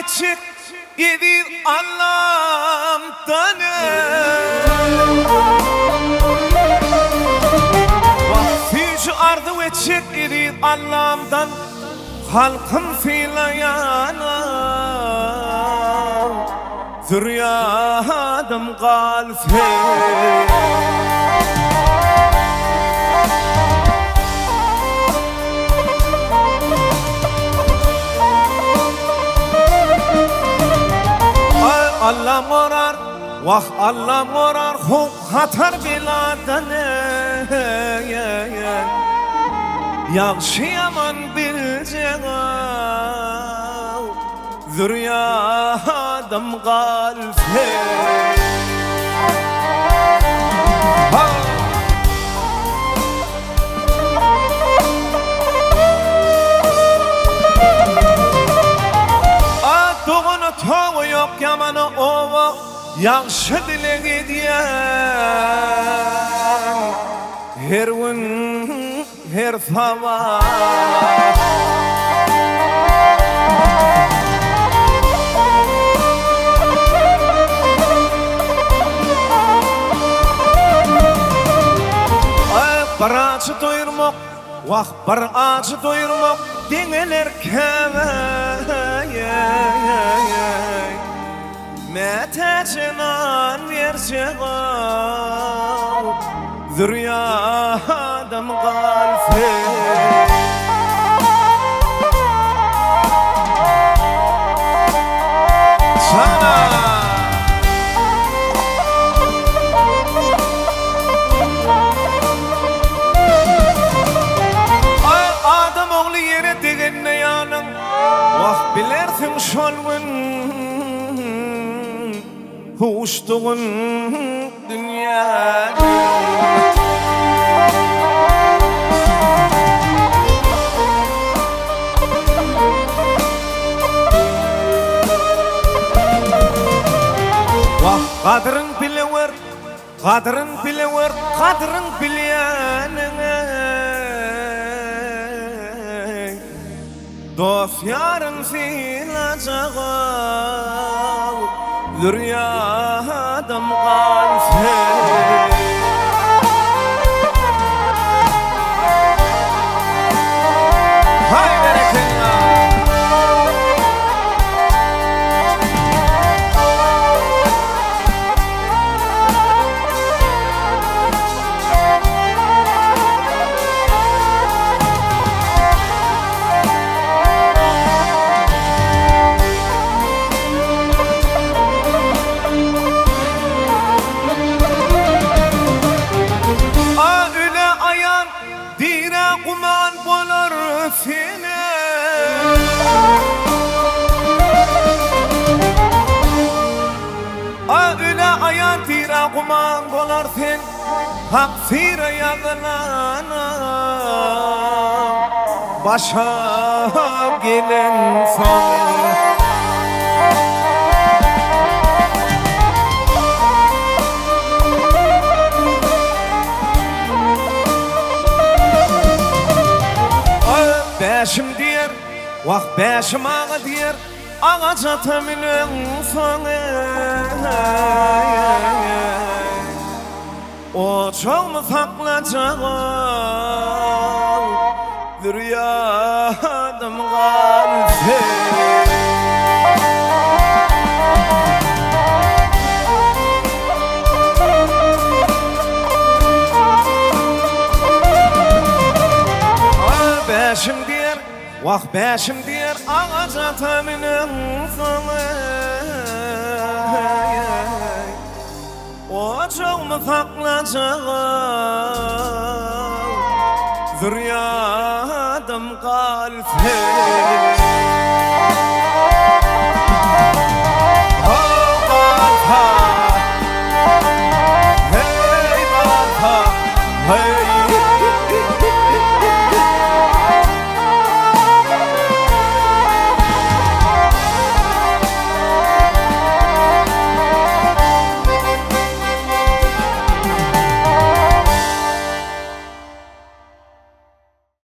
geçik gidip Allah'ımdan Vahfücü ardı geçik gidip Allah'ımdan halkım filayana Zürriyadım galfe Allah morar, vah Allah morar, huk hatar biladan Yaxşı yaman bilecek Zürriyadım galfe Doğunu toğu yok yamanı ova Yaxşı dile gidiyen Her gün her sabah Bir ağacı doyurmak Vah bir ağacı doyurmak Deneler keve Metecinan verecek Zürriyadım galfe Sana Adam oğlu yere degen ne yanın Vah bilersin şolgun Huştuğun dünya Vah kadrın bilever, kadrın bilever, kadrın bileyenine Dost yarın silacak Zürriyadım galfe Hay berekallah Kuman bolar sene Öyle ayan tira kuman bolar sen Hak sira yazılana Başa gelen son Beşim diyer, vah beşim ağa diyer Ağaca teminin sonu O çok mu saklayacak Zürriyadım galfe Beşim diyer, vah beşim diyer Ağaca teminin sonu O çok mu saklayacak Zürriyadım galfe